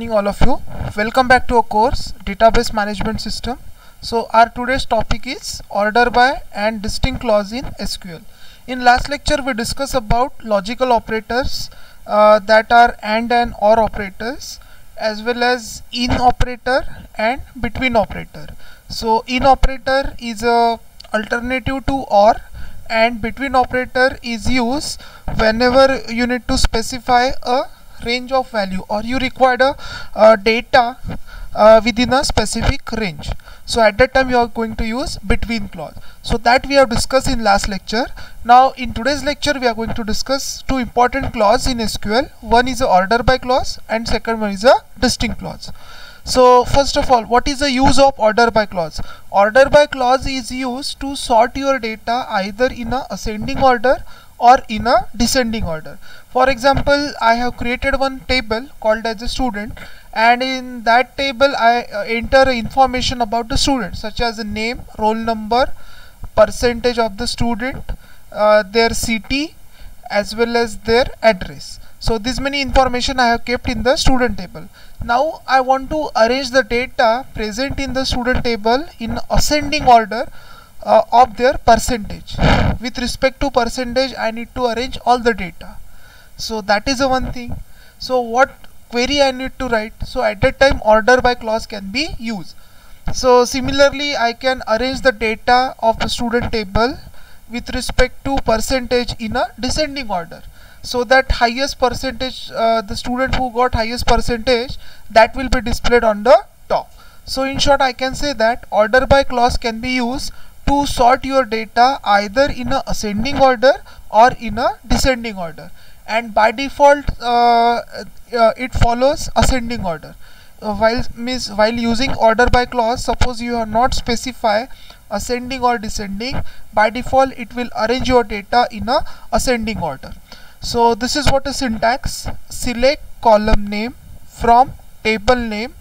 morning all of you. Welcome back to our course Database Management System. So our today's topic is order by and distinct clause in SQL. In last lecture we discussed about logical operators that are and or operators, as well as in operator and between operator. So in operator is a alternative to or, and between operator is used whenever you need to specify a range of value or you require a data within a specific range. So at that time you are going to use between clause. So that we have discussed in last lecture. Now in today's lecture we are going to discuss two important clause in SQL. One is a order by clause and second one is a distinct clause. So first of all, what is the use of order by clause? Order by clause is used to sort your data either in a ascending order or in a descending order. For example, I have created one table called as a student, and in that table I enter information about the student such as the name, roll number, percentage of the student, their city, as well as their address. So this many information I have kept in the student table. Now I want to arrange the data present in the student table in ascending order of their percentage. With respect to percentage, I need to arrange all the data. So that is the one thing. So what query I need to write? So at that time order by clause can be used. So similarly I can arrange the data of the student table with respect to percentage in a descending order, so that highest percentage, the student who got highest percentage, that will be displayed on the top. So in short I can say that order by clause can be used to sort your data either in a ascending order or in a descending order, and by default it follows ascending order. While using order by clause, suppose you are not specify ascending or descending, by default it will arrange your data in a ascending order. So this is what a syntax: select column name from table name,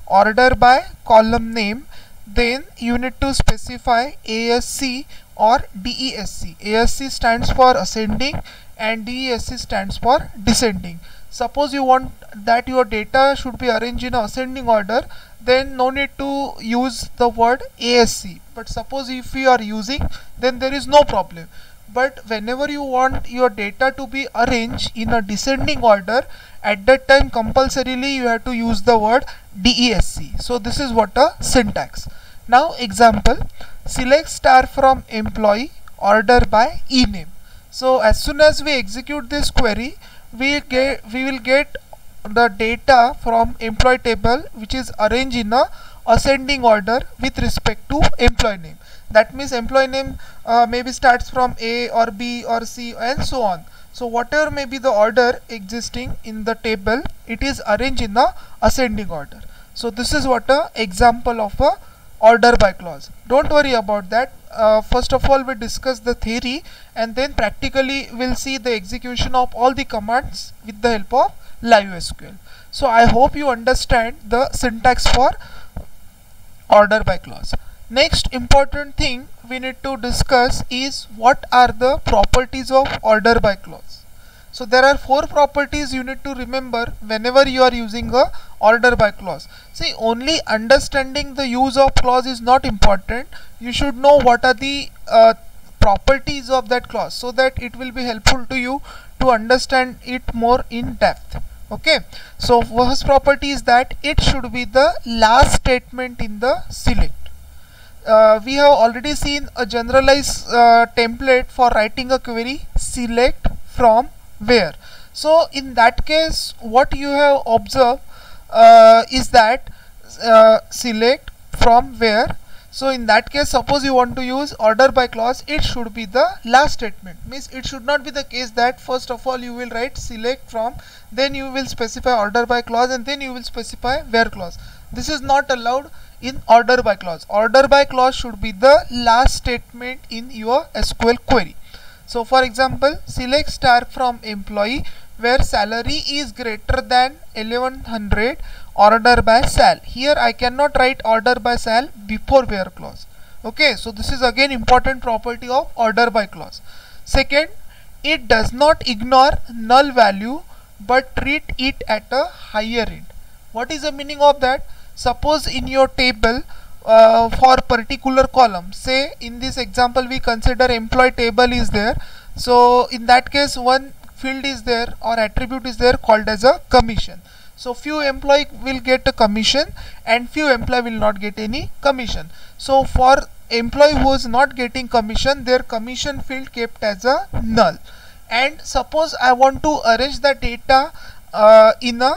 order by column name, then you need to specify ASC or DESC. ASC stands for ascending and DESC stands for descending. Suppose you want that your data should be arranged in ascending order, then no need to use the word ASC. But suppose if you are using, then there is no problem. But whenever you want your data to be arranged in a descending order, at that time compulsorily you have to use the word DESC. So this is what a syntax. Now example: select star from employee, order by e-name. So as soon as we execute this query, we will get the data from employee table which is arranged in a ascending order with respect to employee name. That means employee name maybe starts from A or B or C and so on. So whatever may be the order existing in the table, it is arranged in a ascending order. So this is what a example of a order by clause. Don't worry about that. First of all we discuss the theory, and then practically we'll see the execution of all the commands with the help of live SQL. So I hope you understand the syntax for order by clause. Next important thing we need to discuss is what are the properties of order by clause. So there are 4 properties you need to remember whenever you are using a order by clause. See, only understanding the use of clause is not important. You should know what are the properties of that clause, so that it will be helpful to you to understand it more in depth. Okay, so first property is that it should be the last statement in the select. We have already seen a generalized template for writing a query: select from where. So in that case what you have observed is that select from where. So in that case, suppose you want to use order by clause, it should be the last statement. Means it should not be the case that first of all you will write select from, then you will specify order by clause, and then you will specify where clause. This is not allowed in order by clause. Order by clause should be the last statement in your SQL query. So for example, select star from employee where salary is greater than 1100, order by sal. Here I cannot write order by sal before where clause. Okay, so this is again important property of order by clause. Second, it does not ignore null value but treat it at a higher end. What is the meaning of that? Suppose in your table for particular column, say in this example we consider employee table is there, so in that case one field is there or attribute is there called as a commission. So few employee will get a commission and few employee will not get any commission. So for employee who is not getting commission, their commission field kept as a null. And suppose I want to arrange the data in a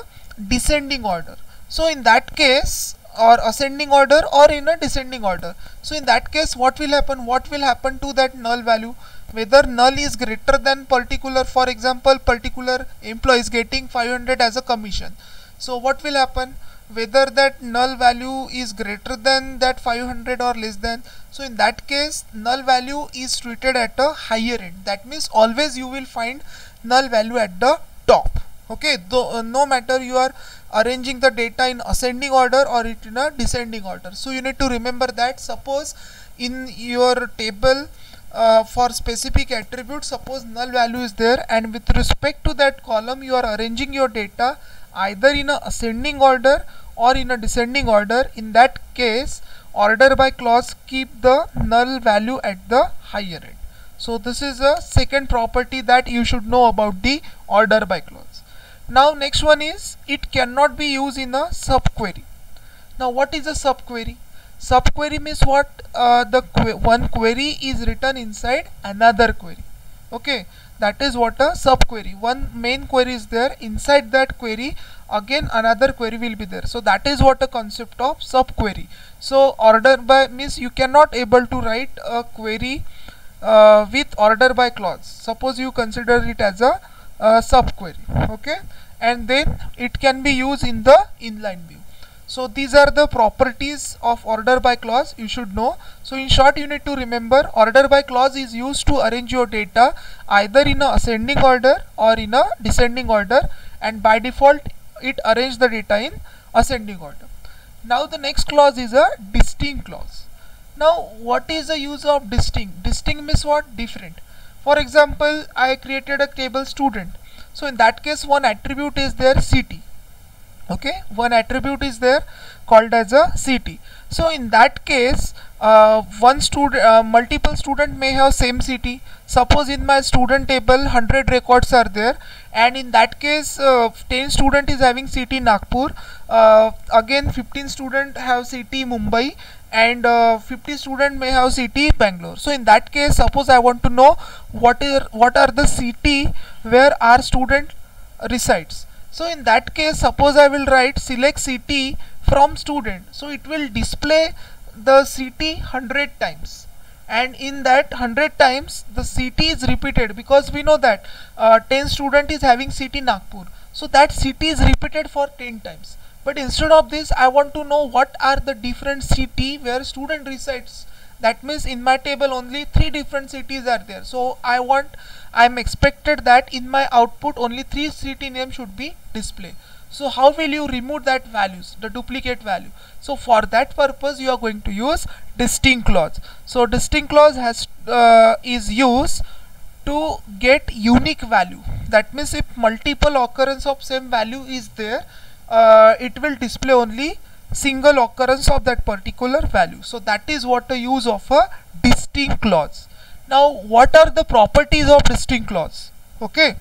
descending order. So in that case, or ascending order or in a descending order. So in that case what will happen? What will happen to that null value? Whether null is greater than particular, for example particular employee is getting 500 as a commission. So what will happen? Whether that null value is greater than that 500 or less than, so in that case null value is treated at a higher end. That means always you will find null value at the top. Okay, though no matter you are arranging the data in ascending order or it in a descending order. So you need to remember that. Suppose in your table for specific attribute, suppose null value is there, and with respect to that column you are arranging your data either in a ascending order or in a descending order. In that case order by clause keep the null value at the higher end. So this is a second property that you should know about the order by clause. Now next one is, it cannot be used in a subquery. Now what is a subquery? Subquery means what? One query is written inside another query. Okay, that is what a subquery. One main query is there, inside that query again another query will be there. So that is what a concept of subquery. So order by means you cannot able to write a query with order by clause. Suppose you consider it as a subquery, okay, and then it can be used in the inline view. So these are the properties of order by clause you should know. So in short you need to remember, order by clause is used to arrange your data either in a ascending order or in a descending order, and by default it arranges the data in ascending order. Now the next clause is a distinct clause. Now what is the use of distinct? Distinct means what? Different. For example, I created a table student. So in that case one attribute is there, city. Okay, one attribute is there called as a city. So in that case one student, multiple student may have same city. Suppose in my student table 100 records are there, and in that case 10 student is having city Nagpur, again 15 student have city Mumbai, and 50 student may have city Bangalore. So in that case suppose I want to know what are the city where our student resides. So in that case suppose I will write select city from student. So it will display the city 100 times, and in that 100 times the city is repeated, because we know that 10 student is having city Nagpur. So that city is repeated for 10 times. But instead of this I want to know what are the different city where student resides. That means in my table only 3 different cities are there. So I'm expected that in my output only 3 city names should be displayed. So how will you remove that values, the duplicate value? So for that purpose you are going to use distinct clause. So distinct clause is used to get unique value. That means if multiple occurrence of same value is there, it will display only single occurrence of that particular value. So that is what the use of a distinct clause. Now what are the properties of distinct clause? Okay,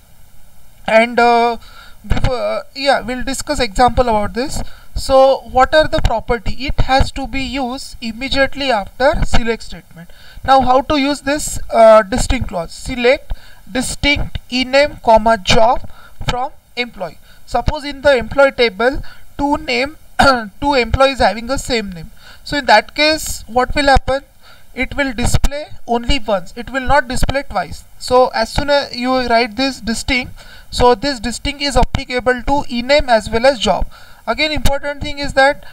and we'll discuss example about this. So what are the property? It has to be used immediately after select statement. Now how to use this distinct clause? Select distinct ename comma job from employee. Suppose in the employee table two employees having the same name. So in that case what will happen? It will display only once, it will not display twice. So as soon as you write this distinct, so this distinct is applicable to ename as well as job. Again important thing is that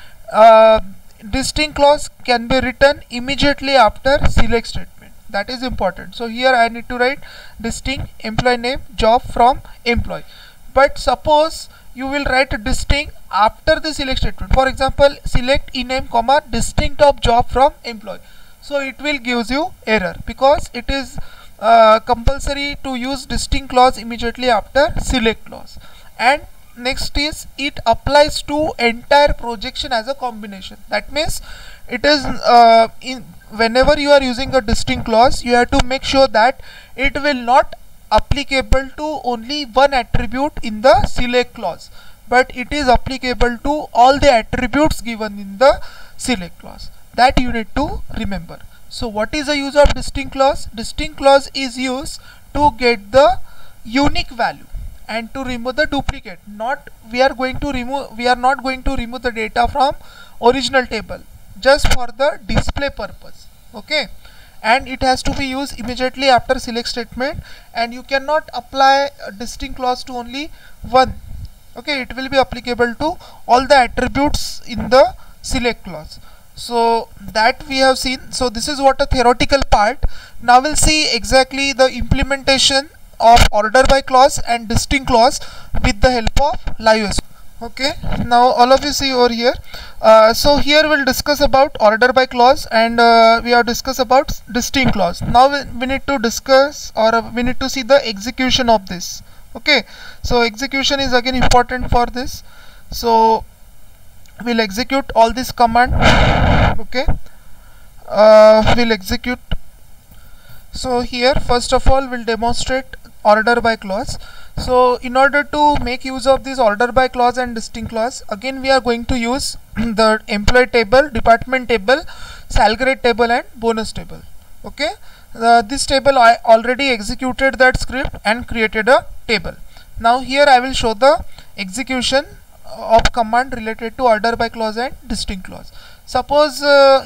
distinct clause can be written immediately after select statement. That is important. So here I need to write distinct employee name job from employee. But suppose you will write a distinct after the select statement. For example, select ename comma distinct of job from employee. So it will gives you error, because it is compulsory to use distinct clause immediately after select clause. And next is it applies to entire projection as a combination. That means it is whenever you are using a distinct clause, you have to make sure that it will not applicable to only one attribute in the select clause, but it is applicable to all the attributes given in the select clause. That you need to remember. So what is the use of distinct clause? Distinct clause is used to get the unique value and to remove the duplicate. We are not going to remove the data from original table, just for the display purpose. Okay, and it has to be used immediately after select statement, and you cannot apply a distinct clause to only one. Okay, it will be applicable to all the attributes in the select clause. So that we have seen. So this is what a theoretical part. Now we'll see exactly the implementation of order by clause and distinct clause with the help of LiveSQL. Okay, now all of you see over here. So here we'll discuss about order by clause, and we have discussed about distinct clause. Now we need to discuss, or we need to see the execution of this. Okay, so execution is again important for this. So we'll execute all this command. Okay, we'll execute. So here first of all we'll demonstrate order by clause. So in order to make use of this order by clause and distinct clause, again we are going to use the employee table, department table, salary grade table and bonus table. Okay, this table I already executed that script and created a table. Now here I will show the execution of command related to order by clause and distinct clause. Suppose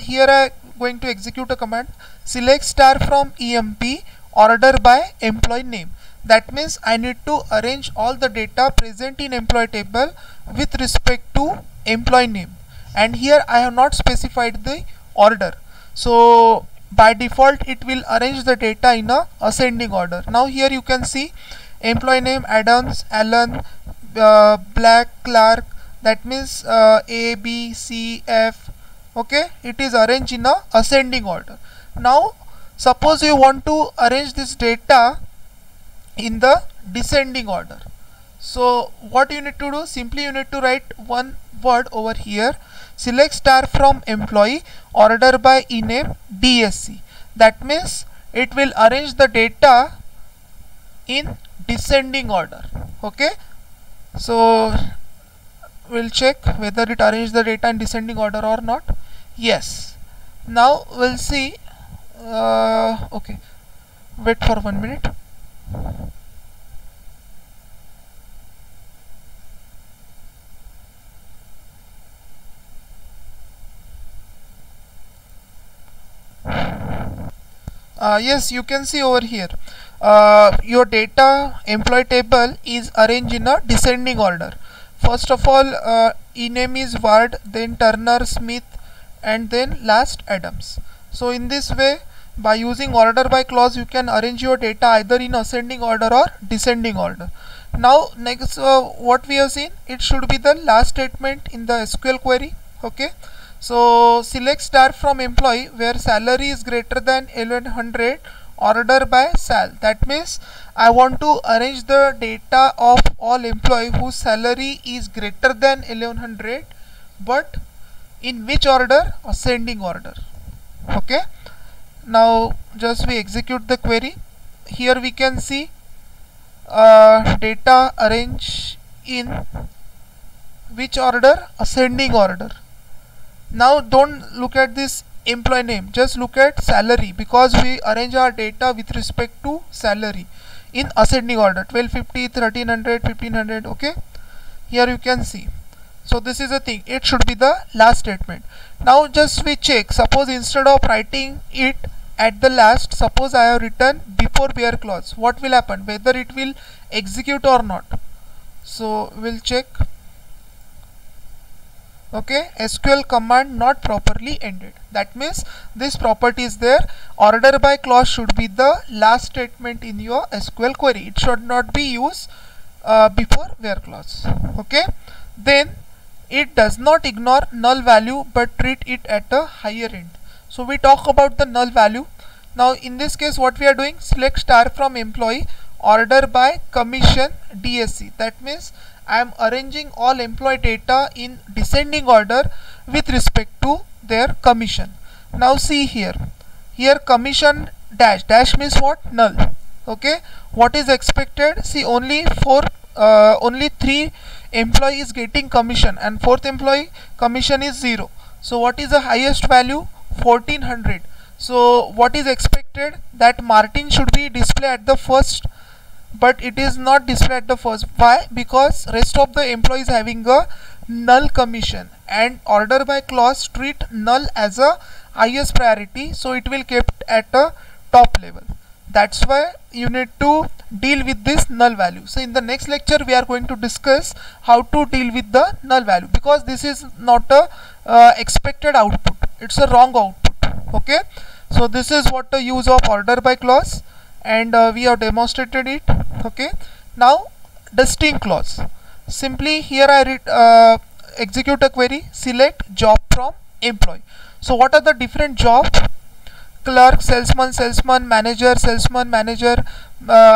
here I am going to execute a command, select star from EMP order by employee name. That means I need to arrange all the data present in employee table with respect to employee name, and here I have not specified the order. So by default it will arrange the data in a ascending order. Now here you can see employee name Adams, Alan, Black, Clark. That means A, B, C, F. Okay, it is arranged in a ascending order. Now suppose you want to arrange this data in the descending order. So what you need to do, simply you need to write one word over here, select star from employee order by ename DSC. That means it will arrange the data in descending order. Okay, so we'll check whether it arranged the data in descending order or not. Yes. Now we'll see. Okay, wait for 1 minute. Yes, you can see over here your data employee table is arranged in a descending order. First of all ename is Ward, then Turner, Smith, and then last Adams. So in this way, by using order by clause, you can arrange your data either in ascending order or descending order. Now next what we have seen, it should be the last statement in the SQL query. Okay, so select star from employee where salary is greater than 1100 order by sal. That means I want to arrange the data of all employee whose salary is greater than 1100, but in which order? Ascending order. Okay, now just we execute the query. Here we can see data arrange in which order? Ascending order. Now don't look at this employee name, just look at salary, because we arrange our data with respect to salary in ascending order, 1250, 1300, 1500. Okay, here you can see. So this is the thing, it should be the last statement. Now just we check, suppose instead of writing it at the last, suppose I have written before where clause, what will happen, whether it will execute or not. So we'll check. Okay, SQL command not properly ended. That means this property is there. Order by clause should be the last statement in your SQL query. It should not be used before where clause. Okay, then it does not ignore null value but treat it at a higher end. So we talk about the null value. Now in this case what we are doing, select star from employee order by commission DSC. That means I am arranging all employee data in descending order with respect to their commission. Now see here, commission dash, dash means what? Null. Okay, what is expected? See, only 3 employees getting commission and 4th employee commission is 0. So what is the highest value? 1400. So what is expected? That Martin should be displayed at the first, but it is not displayed at the first. Why? Because rest of the employees having a null commission, and order by clause treat null as a highest priority, so it will kept at a top level. That's why you need to deal with this null value. So in the next lecture we are going to discuss how to deal with the null value, because this is not a expected output, it's a wrong output. Okay, so this is what the use of order by clause, and we have demonstrated it. Okay, now distinct clause. Simply here I execute a query, select job from employee. So what are the different jobs? Clerk, salesman, manager,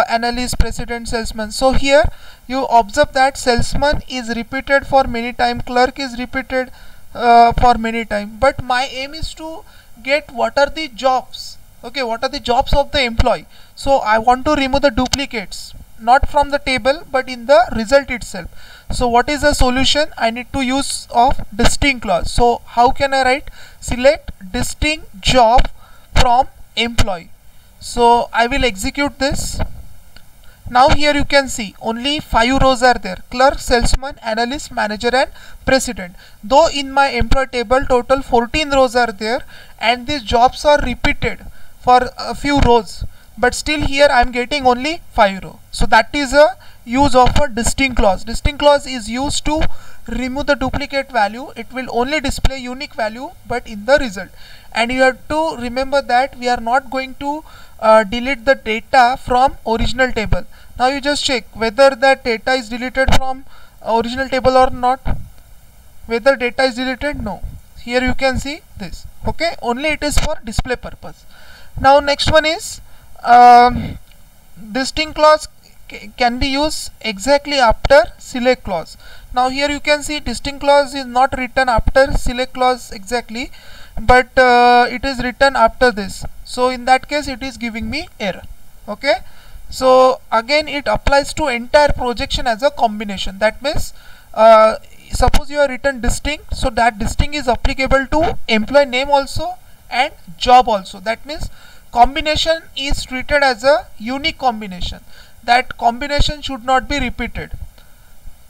analyst, president, salesman. So here you observe that salesman is repeated for many times, clerk is repeated for many times, but my aim is to get what are the jobs. Okay, what are the jobs of the employee? So I want to remove the duplicates, not from the table but in the result itself. So what is the solution? I need to use of distinct clause. So how can I write? Select distinct job from employee. So I will execute this. Now here you can see only 5 rows are there: clerk, salesman, analyst, manager and president. Though in my employee table total 14 rows are there and these jobs are repeated for a few rows, but still here I am getting only 5 rows. So that is a use of a distinct clause. Distinct clause is used to remove the duplicate value. It will only display unique value but in the result. And you have to remember that we are not going to delete the data from original table. Now you just check whether that data is deleted from original table or not. Whether data is deleted, no. Here you can see this. Okay, only it is for display purpose. Now next one is distinct clause can be used exactly after select clause. Now here you can see distinct clause is not written after select clause exactly, but it is written after this. So in that case it is giving me error. Okay, so again it applies to entire projection as a combination. That means suppose you have written distinct, so that distinct is applicable to employee name also and job also. That means combination is treated as a unique combination. That combination should not be repeated.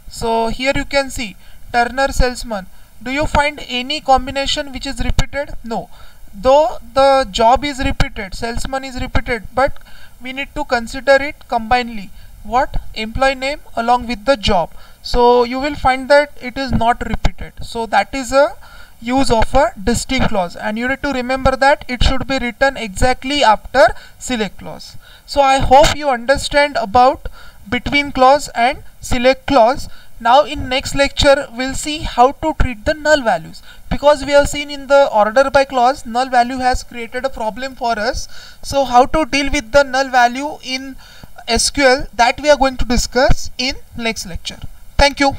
So here you can see Turner, salesman. Do you find any combination which is repeated? No. Though the job is repeated, salesman is repeated, but we need to consider it combinedly. What? Employee name along with the job. So you will find that it is not repeated. So that is a use of a distinct clause, and you need to remember that it should be written exactly after select clause. So I hope you understand about between clause and select clause. Now in next lecture we'll see how to treat the null values, because we have seen in the order by clause null value has created a problem for us. So how to deal with the null value in SQL, that we are going to discuss in next lecture. Thank you.